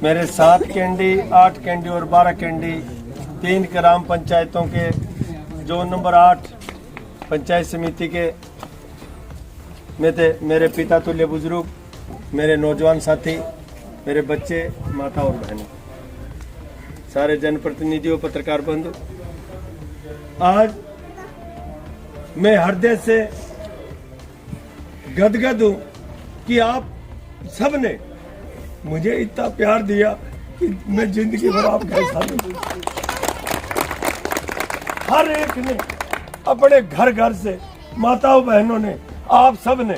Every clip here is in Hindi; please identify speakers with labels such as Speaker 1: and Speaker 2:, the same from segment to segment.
Speaker 1: मेरे 7 कैंडी, 8 कैंडी और 12 कैंडी 3 ग्राम पंचायतों के जोन नंबर 8 पंचायत समिति के में थे मेरे पिता तुल्य बुजुर्ग, मेरे नौजवान साथी, मेरे बच्चे, माता और बहनें, सारे जनप्रतिनिधियों, पत्रकार बंधु, आज मैं हृदय से गदगद हूं कि आप सबने मुझे इतना प्यार दिया कि मैं जिंदगी भर आपका साथ दूं। हर एक ने अपने घर घर से, माताओं बहनों ने, आप सब ने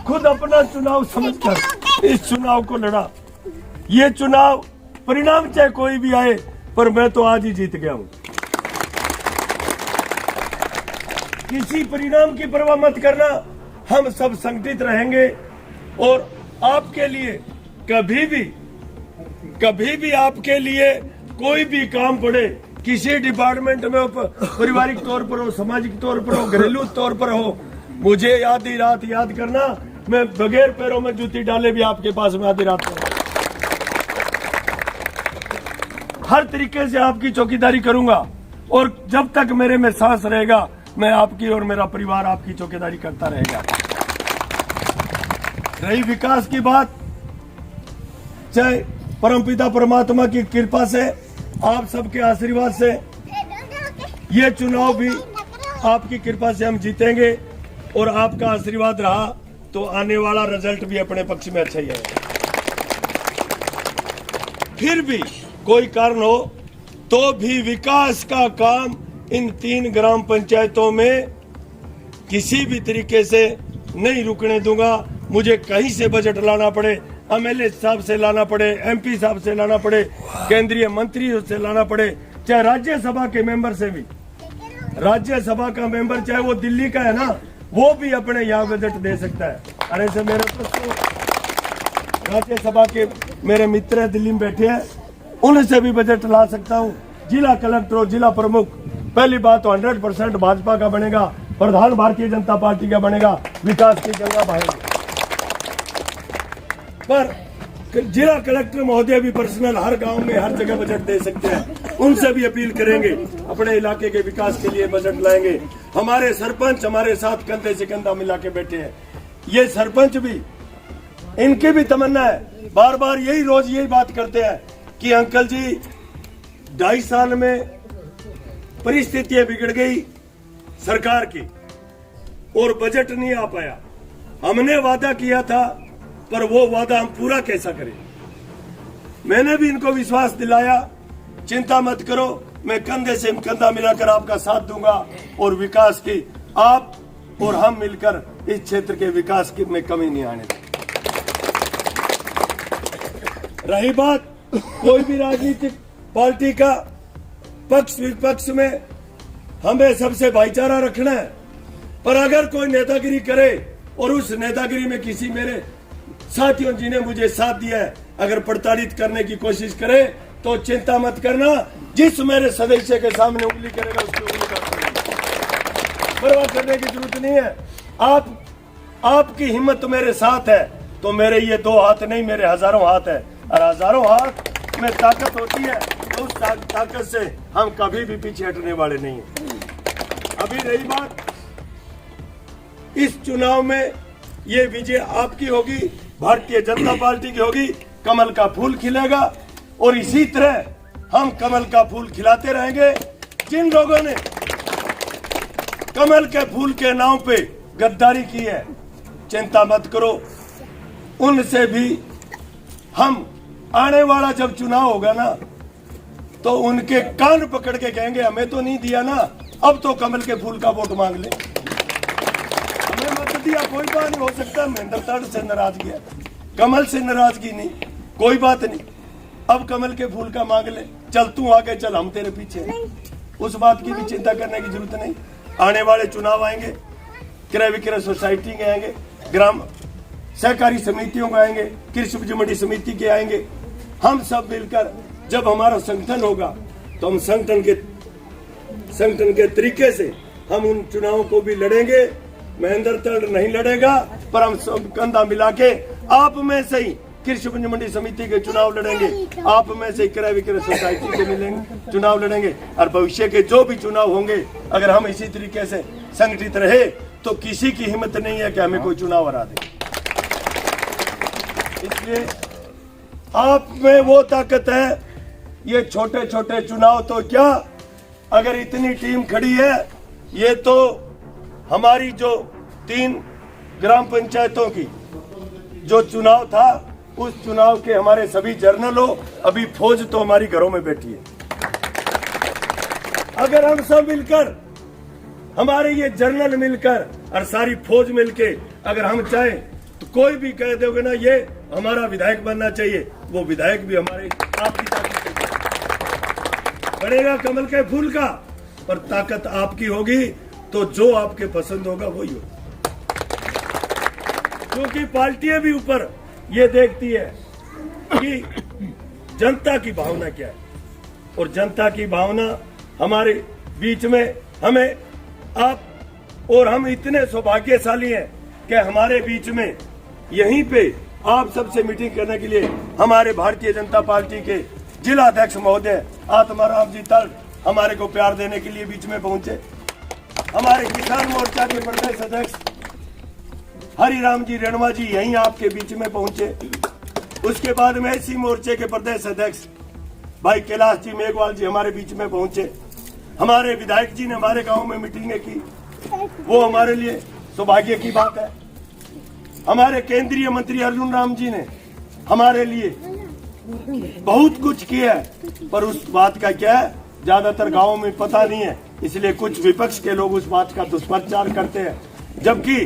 Speaker 1: खुद अपना चुनाव समझकर इस चुनाव को लड़ा। ये चुनाव परिणाम चाहे कोई भी आए, पर मैं तो आज ही जीत गया हूं। किसी परिणाम की परवाह मत करना, हम सब संगठित रहेंगे और आपके लिए कभी भी आपके लिए कोई भी काम पड़े, किसी डिपार्टमेंट में हो, पारिवारिक तौर पर हो, सामाजिक तौर पर हो, घरेलू तौर पर हो, मुझे आधी रात याद करना। मैं बगैर पैरों में जूती डाले भी आपके पास में आधी रात में हर तरीके से आपकी चौकीदारी करूंगा और जब तक मेरे में सांस रहेगा मैं आपकी और मेरा परिवार आपकी चौकीदारी करता रहेगा। रही विकास की बात, चाहे परमपिता परमात्मा की कृपा से, आप सबके आशीर्वाद से ये चुनाव भी आपकी कृपा से हम जीतेंगे और आपका आशीर्वाद रहा तो आने वाला रिजल्ट भी अपने पक्ष में अच्छा ही है। फिर भी कोई कारण हो तो भी विकास का काम इन 3 ग्राम पंचायतों में किसी भी तरीके से नहीं रुकने दूंगा। मुझे कहीं से बजट लाना पड़े, एमएलए साहब से लाना पड़े, एमपी साहब से लाना पड़े, केंद्रीय मंत्री से लाना पड़े, चाहे राज्यसभा के मेंबर से भी, राज्यसभा का मेंबर चाहे वो दिल्ली का है ना, वो भी अपने यहाँ बजट दे सकता है। अरे से मेरे तो राज्यसभा के मेरे मित्र दिल्ली में बैठे हैं, उनसे भी बजट ला सकता हूँ। जिला कलेक्टर और जिला प्रमुख, पहली बात तो 100% भाजपा का बनेगा, प्रधान भारतीय जनता पार्टी का बनेगा, विकास की गंगा बहेगी। पर जिला कलेक्टर महोदय भी पर्सनल हर गांव में हर जगह बजट दे सकते हैं, उनसे भी अपील करेंगे, अपने इलाके के विकास के लिए बजट लाएंगे। हमारे सरपंच हमारे साथ कंधे से कंधा मिला के बैठे हैं, ये सरपंच भी, इनकी भी तमन्ना है, बार बार रोज यही बात करते हैं कि अंकल जी 2.5 साल में परिस्थितियां बिगड़ गई सरकार की और बजट नहीं आ पाया। हमने वादा किया था पर वो वादा हम पूरा कैसा करें। मैंने भी इनको विश्वास दिलाया, चिंता मत करो, मैं कंधे से कंधा मिलाकर आपका साथ दूंगा और विकास की आप और हम मिलकर इस क्षेत्र के विकास की में कमी नहीं आने देंगे। रही बात कोई भी राजनीतिक पार्टी का पक्ष विपक्ष में, हमें सबसे भाईचारा रखना है, पर अगर कोई नेतागिरी करे और उस नेतागिरी में किसी मेरे साथियों जिन्हें मुझे साथ दिया है अगर प्रताड़ित करने की कोशिश करे तो चिंता मत करना, जिस मेरे सदस्य के सामने उंगली करेगा उसकी उंगली काट, परवाह करने की जरूरत नहीं है। आपकी हिम्मत मेरे साथ है तो मेरे ये 2 हाथ नहीं, मेरे हजारों हाथ है और हजारों हाथ में ताकत होती है तो उस ताकत से हम कभी भी पीछे हटने वाले नहीं हैं। अभी रही बात, इस चुनाव में ये विजय आपकी होगी, भारतीय जनता पार्टी की होगी, कमल का फूल खिलेगा और इसी तरह हम कमल का फूल खिलाते रहेंगे। जिन लोगों ने कमल के फूल के नाम पे गद्दारी की है, चिंता मत करो, उनसे भी हम आने वाला जब चुनाव होगा ना तो उनके कान पकड़ के कहेंगे हमें तो नहीं दिया ना, अब तो कमल के फूल का वोट मांग ले। हमें मत दिया कोई बात नहीं, हो सकता महेंद्र ताड़ से नाराजगी है, कमल से नाराजगी नहीं, कोई बात नहीं, अब कमल के फूल का मांग ले, चल तू आगे चल हम तेरे पीछे, उस बात की भी चिंता करने की जरूरत नहीं। आने वाले चुनाव आएंगे, क्रय विक्रय सोसाइटी के आएंगे, ग्राम सहकारी समितियों के आएंगे, कृषि उपज मंडी समिति के आएंगे, हम सब मिलकर जब हमारा संगठन होगा तो हम संगठन के तरीके से हम उन चुनावों को भी लड़ेंगे। महेंद्र ताड़ नहीं लड़ेगा, पर हम सब कंधा मिला के आप में से ही कृषि उपज मंडी समिति के चुनाव लड़ेंगे, आप में से क्रय विक्रय सोसाइटी से मिलेंगे, चुनाव लड़ेंगे। और भविष्य के जो भी चुनाव होंगे, अगर हम इसी तरीके से संगठित रहे तो किसी की हिम्मत नहीं है कि हमें कोई चुनाव हरा दे। इसलिए आप में वो ताकत है, ये छोटे छोटे चुनाव तो क्या, अगर इतनी टीम खड़ी है, ये तो हमारी जो 3 ग्राम पंचायतों की जो चुनाव था, उस चुनाव के हमारे सभी जर्नल हो, अभी फौज तो हमारी घरों में बैठी है। अगर हम सब मिलकर, हमारे ये जर्नल मिलकर और सारी फौज मिलके अगर हम चाहें तो कोई भी कह दोगे ना ये हमारा विधायक बनना चाहिए, वो विधायक भी हमारे आपकी ताकत बनेगा कमल के फूल का, पर ताकत आपकी होगी तो जो आपके पसंद होगा वही होगा। क्योंकि पार्टियां भी ऊपर ये देखती है कि जनता की भावना क्या है, और जनता की भावना हमारे बीच में हमें आप और हम इतने सौभाग्यशाली हैं कि हमारे बीच में यहीं पे आप सबसे मीटिंग करने के लिए हमारे भारतीय जनता पार्टी के जिला अध्यक्ष महोदय आत्माराम जी तल हमारे को प्यार देने के लिए बीच में पहुंचे। हमारे किसान मोर्चा के प्रदेश अध्यक्ष हरिराम जी रेणवा जी यहीं आपके बीच में पहुंचे। उसके बाद में एसी मोर्चे के प्रदेश अध्यक्ष भाई कैलाश जी मेघवाल जी हमारे बीच में पहुंचे। हमारे विधायक जी ने हमारे गांव में मीटिंगें की, वो हमारे लिए सौभाग्य की बात है। हमारे केंद्रीय मंत्री अर्जुन राम जी ने हमारे लिए बहुत कुछ किया है, पर उस बात का क्या है ज्यादातर गांवों में पता नहीं है, इसलिए कुछ विपक्ष के लोग उस बात का दुष्प्रचार करते हैं। जबकि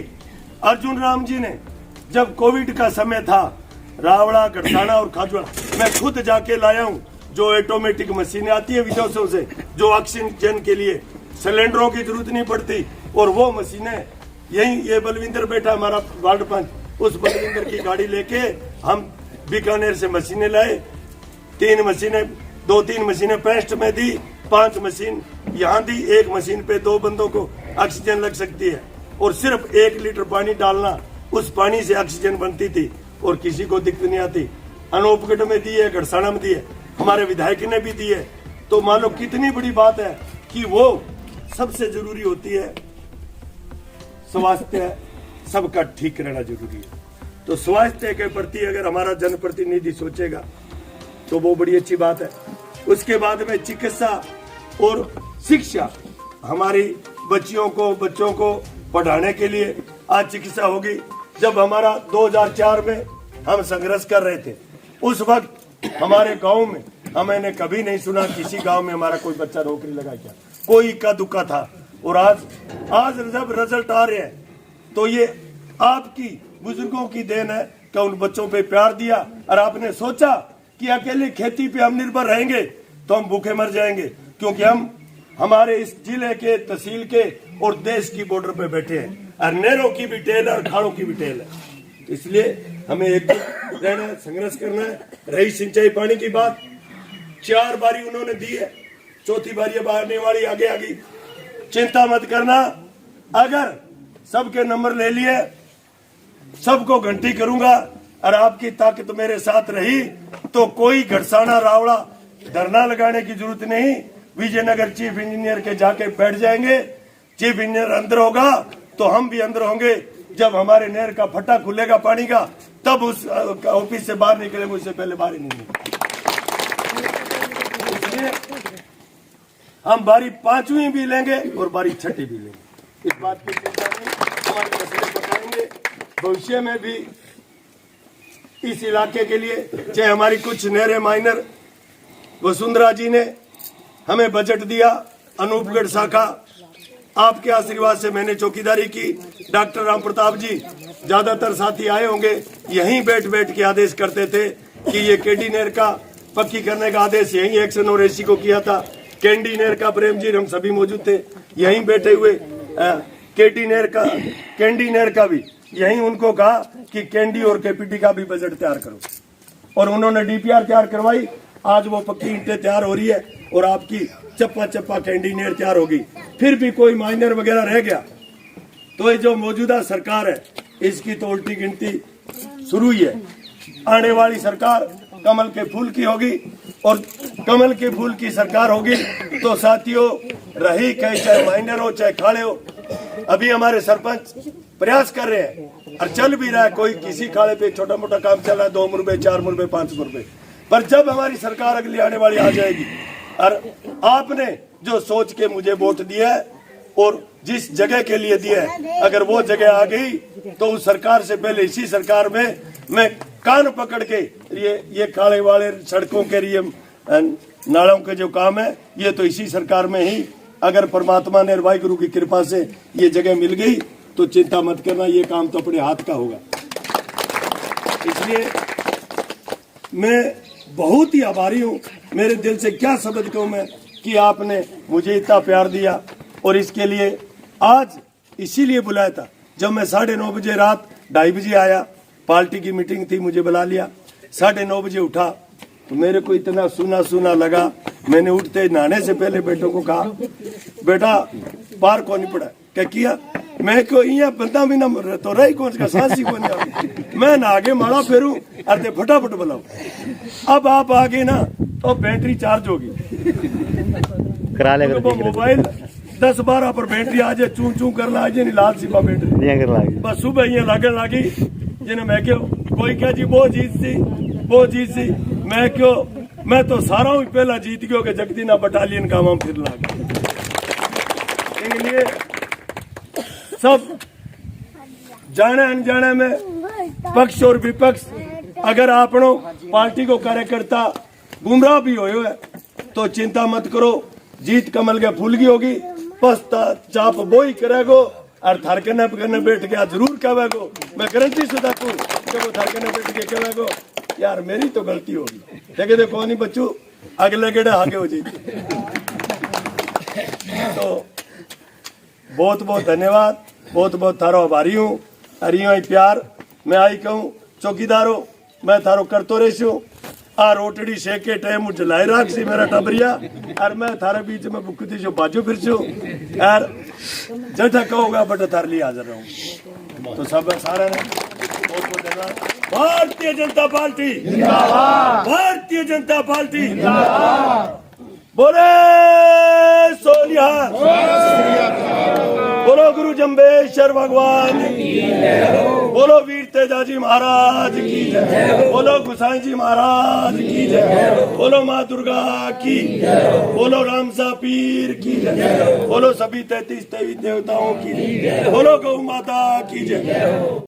Speaker 1: अर्जुन राम जी ने जब कोविड का समय था, रावड़ा, गढ़साना और खाजुआ मैं खुद जाके लाया हूँ, जो ऑटोमेटिक मशीनें आती है विदेशों से, जो ऑक्सीजन के लिए सिलेंडरों की जरूरत नहीं पड़ती, और वो मशीनें यही ये बलविंदर बैठा हमारा वार्ड पंच, उस बलविंदर की गाड़ी लेके हम बीकानेर से मशीनें लाए। 2-3 मशीनें पेस्ट में दी, 5 मशीन यहाँ दी, 1 मशीन पे 2 बंदों को ऑक्सीजन लग सकती है, और सिर्फ 1 लीटर पानी डालना, उस पानी से ऑक्सीजन बनती थी और किसी को दिक्कत नहीं आती। अनूपगढ़ में दी है, गढ़साना में दी है, हमारे विधायक ने भी दी है। तो मान लो कितनी बड़ी बात है कि वो सबसे जरूरी होती है, स्वास्थ्य सबका ठीक रहना जरूरी है। तो स्वास्थ्य के प्रति अगर हमारा जनप्रतिनिधि सोचेगा तो वो बड़ी अच्छी बात है। उसके बाद में चिकित्सा और शिक्षा, हमारी बच्चों को पढ़ाने के लिए आज चिकित्सा होगी। जब हमारा 2004 में हम संघर्ष कर रहे थे, उस वक्त हमारे गांव में मैंने कभी नहीं सुना किसी गांव में हमारा कोई बच्चा नौकरी लगा, क्या कोई इक्का दुक्का था। और आज जब रिजल्ट आ रहे हैं तो ये आपकी बुजुर्गों की देन है कि उन बच्चों पे प्यार दिया, और आपने सोचा कि अकेले खेती पे हम निर्भर रहेंगे तो हम भूखे मर जाएंगे, क्योंकि हम हमारे इस जिले के, तहसील के और देश की बॉर्डर पे बैठे हैं, और नहरों की भी टेल है और खाड़ों की भी टेल है। इसलिए हमें एकजुट रहना है, संघर्ष करना है। रही सिंचाई पानी की बात, 4 बारी उन्होंने दी है, 4थी बारी अब आने वाली आगे आ गई। चिंता मत करना, अगर सबके नंबर ले लिए, सबको घंटी करूंगा और आपकी ताकत मेरे साथ रही तो कोई गढ़साना, रावड़ा धरना लगाने की जरूरत नहीं। विजयनगर चीफ इंजीनियर के जाके बैठ जाएंगे, चीफ इंजीनियर अंदर होगा तो हम भी अंदर होंगे। जब हमारे नहर का फट्टा खुलेगा पानी का, तब उस ऑफिस से बाहर निकलेंगे, उससे पहले बाहर ही नहीं निकलेंगे। इसलिए हम बारी 5वीं भी लेंगे और बारी 6ठी भी लेंगे, इस बात की चिंता नहीं। हमारे मसले बताएंगे भविष्य में भी इस इलाके के लिए। चाहे हमारी कुछ नहरें माइनर, वसुंधरा जी ने हमें बजट दिया, अनूपगढ़ शाखा आपके आशीर्वाद से मैंने चौकीदारी की। डॉक्टर राम प्रताप जी, ज्यादातर साथी आए होंगे, यहीं बैठ के आदेश करते थे कि ये केडी नहर का पक्की करने का आदेश यहीं एक्शन और एसी को किया था। कैंडी नहर का प्रेम जी, हम सभी मौजूद थे यहीं बैठे हुए। कैंडी नहर का भी यहीं उनको कहा कि कैंडी और केपीटी का भी बजट तैयार करो, और उन्होंने डीपीआर तैयार करवाई। आज वो पक्की ईंटें तैयार हो रही है और आपकी चप्पा कैंडी नहर तैयार होगी। फिर भी कोई माइनर वगैरह रह गया तो ये जो मौजूदा सरकार है इसकी तो उल्टी गिनती शुरू ही है। आने वाली सरकार कमल के फूल की होगी और कमल के फूल की सरकार होगी तो साथियों रही कहे चाहे माइनर हो चाहे खाड़े हो, अभी हमारे सरपंच प्रयास कर रहे हैं और चल भी रहा है। कोई किसी खाड़े पे छोटा मोटा काम चल रहा है, 2 मुरबे 4 मुरबे 5 मुरबे, पर जब हमारी सरकार अगली आने वाली आ जाएगी और आपने जो सोच के मुझे वोट दिया है और जिस जगह के लिए दिया है, अगर वो जगह आ गई तो उस सरकार से पहले इसी सरकार में मैं कान पकड़ के ये खाड़े वाले सड़कों के लिए नालों के जो काम है ये तो इसी सरकार में ही, अगर परमात्मा ने वाहिगुरु की कृपा से ये जगह मिल गई तो चिंता मत करना, ये काम तो अपने हाथ का होगा। इसलिए मैं बहुत ही आभारी हूँ, मेरे दिल से क्या शब्द कहूँ मैं कि आपने मुझे इतना प्यार दिया। और इसके लिए आज इसीलिए बुलाया था, जब मैं 9:30 बजे रात 2:30 बजे आया, पार्टी की मीटिंग थी, मुझे बुला लिया, 9:30 बजे उठा तो मेरे को इतना सुना सुना लगा। मैंने उठते नहाने से पहले बेटों को कहा, बेटा पार कौन नहीं पड़ा, क्या किया, मैं क्यों यहाँ बंदा भी ना तो रही कौन का सांसी कौन मैं ना आगे माड़ा फेरू अरे फटाफट बुलाओ। अब आप आगे ना तो बैटरी चार्ज होगी,
Speaker 2: करा ले
Speaker 1: तो मोबाइल 10-12 पर बैटरी आ जाए, चू चू कर ला नहीं लाल सिपा बैटरी बस सुबह यहाँ लागन लागी जिन्हें मैं क्यों कोई क्या जी वो जीत सी मैं क्यों, मैं तो सारा हूँ पहला जीत गयो के जगदीना बटालियन का हम फिर लागे। इसलिए सब जाने अनजाने में पक्ष और विपक्ष अगर आपनो पार्टी को कार्यकर्ता गुमराह भी हो है तो चिंता मत करो, जीत कमल के फूल की होगी। पस्ता चाप वो ही करेगो और थारकने करने बैठ गया जरूर कहेगो, मैं गारंटी से देखूं जब वो थारकने बैठ के कहेगो यार मेरी तो गलती होगी, देखे देखो नहीं बच्चू अगले गेड़े आगे हो जाएगी। तो बहुत बहुत धन्यवाद, बहुत बहुत थारो आभारी हूँ। हरियो प्यार मैं आई कहूँ चौकीदारो मैं थारो करतो रही आ रोटड़ी सेके टाइम जलाई राख सी मेरा टबरिया और मैं थारे बीच में बुकती जो बाजू फिर यार जटा कहोगा बट थार लिए हाजिर रहूँ। तो सब सारे ने बहुत बहुत धन्यवाद। भारतीय जनता पार्टी जिंदाबाद, भारतीय जनता पार्टी जिंदाबाद, बोले सोनिहार, बोलो गुरु जम्बेश्वर भगवान, बोलो वीर तेजाजी महाराज की जय, बोलो गुसाई जी महाराज की जय, बोलो माँ दुर्गा की, बोलो रामसा पीर की जय, बोलो सभी 33 देवी देवताओं की, बोलो गौ माता की जय।